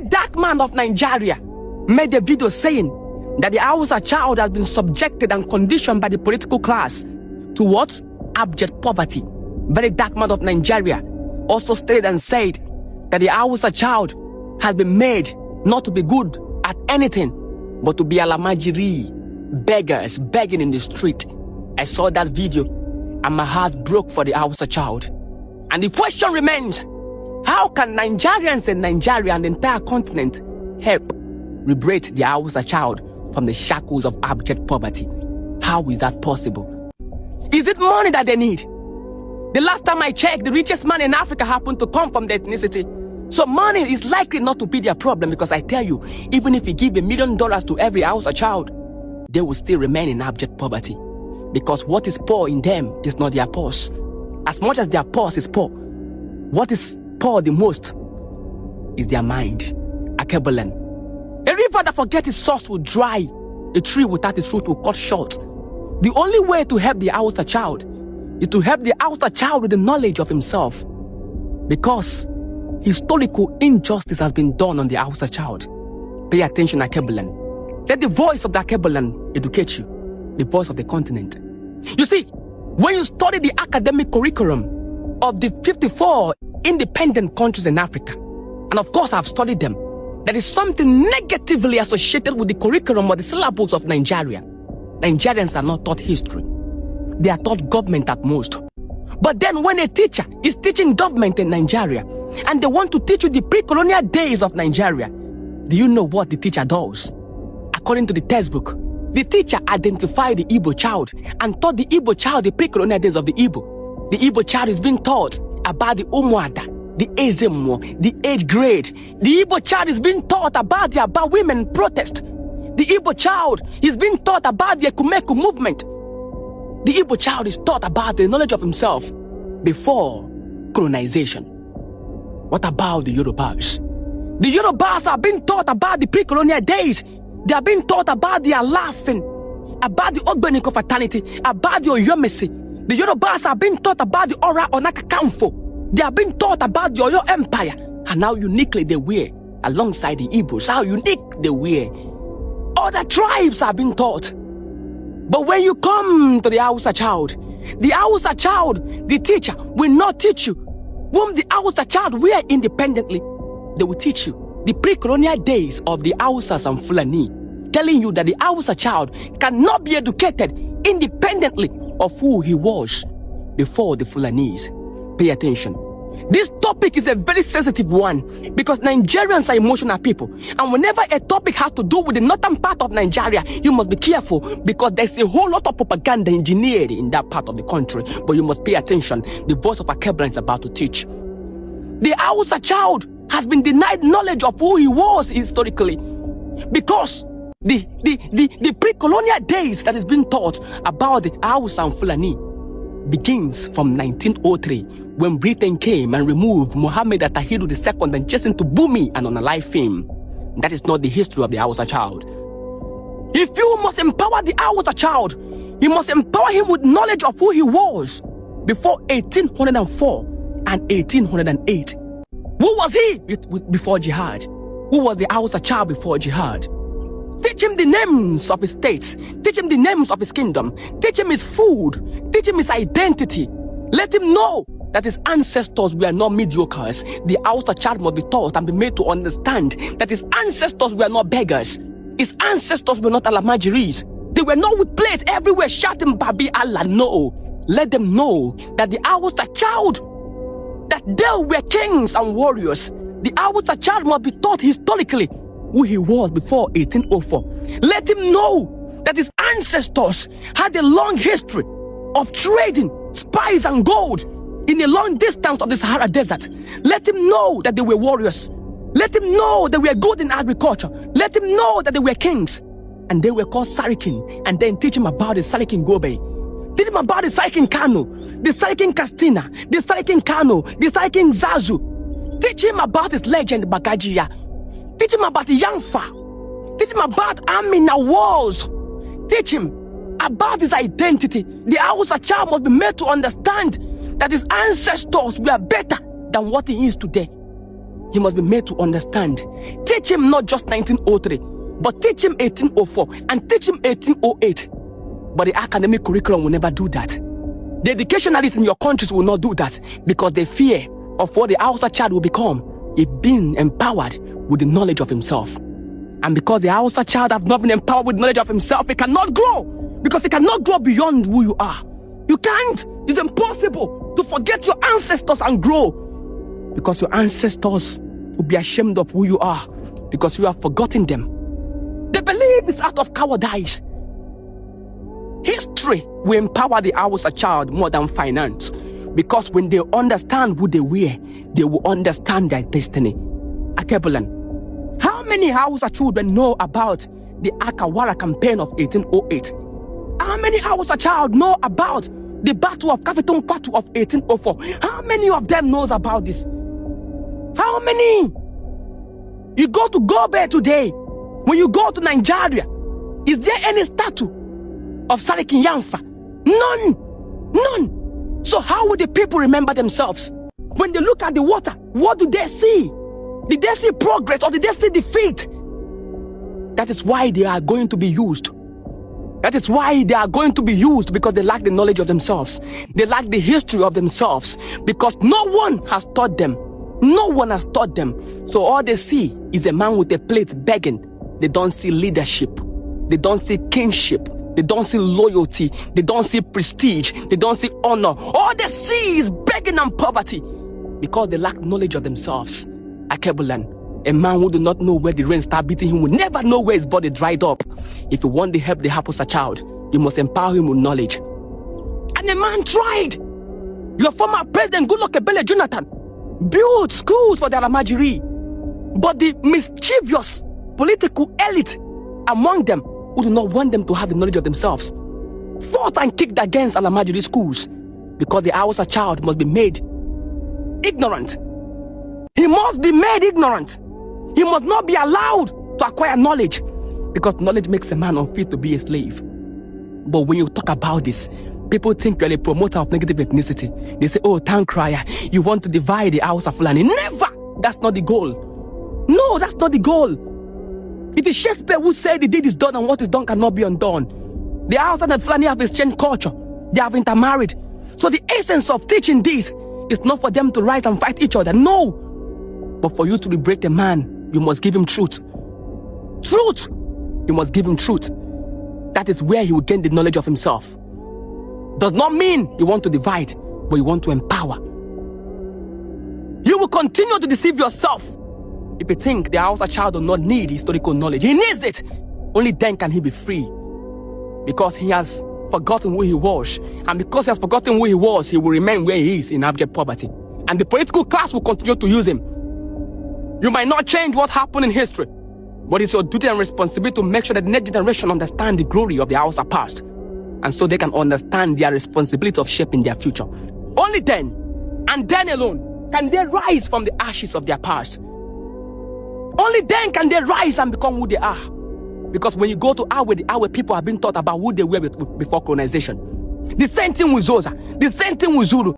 dark man of Nigeria made a video saying that the Hausa child has been subjected and conditioned by the political class to what? Abject poverty. Very dark man of Nigeria also stated and said that the Hausa child has been made not to be good at anything but to be alamajiri, beggars begging in the street. I saw that video and my heart broke for the Hausa child. And the question remains, how can Nigerians and Nigeria and the entire continent help liberate the Hausa child from the shackles of abject poverty? How is that possible? Is it money that they need? The last time I checked, the richest man in Africa happened to come from the ethnicity. So money is likely not to be their problem, because I tell you, even if you give $1 million to every Hausa child, they will still remain in abject poverty. Because what is poor in them is not their purse. As much as their purse is poor, what is poor the most is their mind. Akebelen. A river that forgets its source will dry. A tree without its root will cut short. The only way to help the Hausa child is to help the Hausa child with the knowledge of himself. Because historical injustice has been done on the Hausa child. Pay attention, Akebelen. Let the voice of the Akebelen educate you. The voice of the continent. You see, when you study the academic curriculum of the 54 independent countries in Africa, and of course I've studied them, there is something negatively associated with the curriculum or the syllables of Nigeria. Nigerians are not taught history. They are taught government at most. But then when a teacher is teaching government in Nigeria, and they want to teach you the pre-colonial days of Nigeria, do you know what the teacher does? According to the textbook, the teacher identified the Igbo child and taught the Igbo child the pre-colonial days of the Igbo. The Igbo child is being taught about the Umuada, the Ezemo, the age grade. The Igbo child is being taught about the Aba women protest. The Igbo child is being taught about the Ekumeku movement. The Igbo child is taught about the knowledge of himself before colonization. What about the Yorubas? The Yorubas are being taught about the pre-colonial days. They are being taught about their laughing, about the Ogbeniko fraternity, about the Oyomesi. The Yorubas are being taught about the Ora Onaka Kamfo. They are being taught about the Oyo Empire and how uniquely they were alongside the Igbos, how unique they were. Other tribes are being taught. But when you come to the Hausa child, the teacher will not teach you whom the Hausa child were independently. They will teach you the pre-colonial days of the Hausas and Fulani, telling you that the Hausa child cannot be educated independently of who he was before the Fulanis. Pay attention. This topic is a very sensitive one because Nigerians are emotional people, and whenever a topic has to do with the northern part of Nigeria, you must be careful because there's a whole lot of propaganda engineered in that part of the country. But you must pay attention. The voice of Akebelen is about to teach. The Hausa child has been denied knowledge of who he was historically because the pre-colonial days that is being taught about the Hausa and Fulani begins from 1903 when Britain came and removed Muhammad Atahiru II and chased him to Bumi and unalive him. That is not the history of the Hausa child. If you must empower the Hausa child, you must empower him with knowledge of who he was before 1804 and 1808. Who was he before jihad? Who was the Hausa child before jihad? Teach him the names of his states. Teach him the names of his kingdom. Teach him his food. Teach him his identity. Let him know that his ancestors were not mediocres. The Hausa child must be taught and be made to understand that his ancestors were not beggars. His ancestors were not alamajiris. They were not with plates everywhere shouting Babi Allah. No. Let them know that the Hausa child, that they were kings and warriors. The Hausa child must be taught historically who he was before 1804. Let him know that his ancestors had a long history of trading spice and gold in a long distance of the Sahara Desert. Let him know that they were warriors. Let him know they were good in agriculture. Let him know that they were kings. And they were called Sarikin. And then teach him about the Sarikin Gobe. Teach him about the Sarikin Kano, the Sarikin Castina, the Sarikin Kano, the Sarikin Zazu. Teach him about his legend Bagajia. Teach him about the Yangfa. Teach him about Amina Wars. Teach him about his identity. The Hausa child must be made to understand that his ancestors were better than what he is today. he must be made to understand. Teach him not just 1903, but teach him 1804 and teach him 1808. But the academic curriculum will never do that. The educationalists in your countries will not do that because they fear of what the Hausa child will become if being empowered with the knowledge of himself. And because the Hausa child have not been empowered with knowledge of himself, he cannot grow. Because he cannot grow beyond who you are. You can't. It's impossible to forget your ancestors and grow. Because your ancestors will be ashamed of who you are because you have forgotten them. They believe this act of cowardice. History will empower the Hausa child more than finance. Because when they understand who they were, they will understand their destiny. Akebulan, how many Hausa children know about the Akawara campaign of 1808? How many Hausa child know about the Battle of Kafetong Patu of 1804? How many of them knows about this? How many? You go to Gobe today, when you go to Nigeria, is there any statue of Sariki Yamfa? None. So how would the people remember themselves? When they look at the water, what do they see? Did they see progress or did they see defeat? That is why they are going to be used. That is why they are going to be used, because they lack the knowledge of themselves. They lack the history of themselves because no one has taught them. No one has taught them. So all they see is a man with a plate begging. They don't see leadership. They don't see kinship. They don't see loyalty. They don't see prestige. They don't see honor. All they see is begging and poverty because they lack knowledge of themselves. Akebulan, a man who do not know where the rain start beating him will never know where his body dried up. If you want to help the Hausa child, you must empower him with knowledge. And a man tried. Your former president, Goodluck Ebele Jonathan, built schools for the Alamajiri. But the mischievous political elite among them who do not want them to have the knowledge of themselves fought and kicked against Alamajiri schools because the Hausa child must be made ignorant. He must be made ignorant. He must not be allowed to acquire knowledge because knowledge makes a man unfit to be a slave. But when you talk about this, people think you're a promoter of negative ethnicity. They say, oh, town crier, you want to divide the Hausa Fulani. Never! That's not the goal. No, that's not the goal. It is Shakespeare who said the deed is done and what is done cannot be undone. The Hausa and Fulani have exchanged culture. They have intermarried. So the essence of teaching this is not for them to rise and fight each other. No! But for you to liberate a man, you must give him truth. Truth! You must give him truth. That is where he will gain the knowledge of himself. Does not mean you want to divide, but you want to empower. You will continue to deceive yourself if you think the Hausa child does not need historical knowledge. He needs it. Only then can he be free. Because he has forgotten who he was. And because he has forgotten who he was, he will remain where he is in abject poverty. And the political class will continue to use him. You might not change what happened in history, but it's your duty and responsibility to make sure that the next generation understand the glory of the Hausa past. And so they can understand their responsibility of shaping their future. Only then, and then alone, can they rise from the ashes of their past. Only then can they rise and become who they are. Because when you go to Awe, the Awe people have been taught about who they were before colonization. The same thing with Zosa, the same thing with Zulu,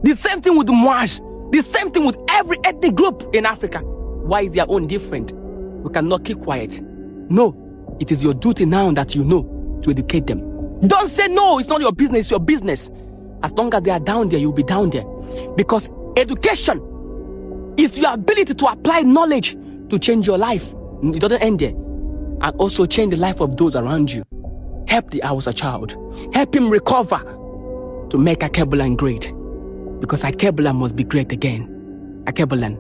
the same thing with the Mwash, the same thing with every ethnic group in Africa. Why is their own different? We cannot keep quiet. No, it is your duty now that you know to educate them. Don't say no, it's not your business, it's your business. As long as they are down there, you'll be down there. Because education is your ability to apply knowledge to change your life. It doesn't end there. And also change the life of those around you. Help the Hausa child. Help him recover to make Akebulan great. Because Akebulan must be great again. Akebulan.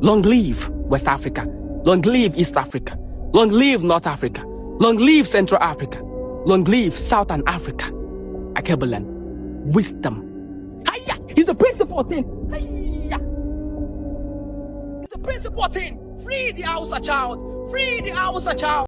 Long live West Africa. Long live East Africa. Long live North Africa. Long live Central Africa. Long live Southern Africa. Akebulan. Wisdom. Hiya! It's the principal thing. Hiya! It's the principal thing. Free the Hausa child. Free the Hausa child.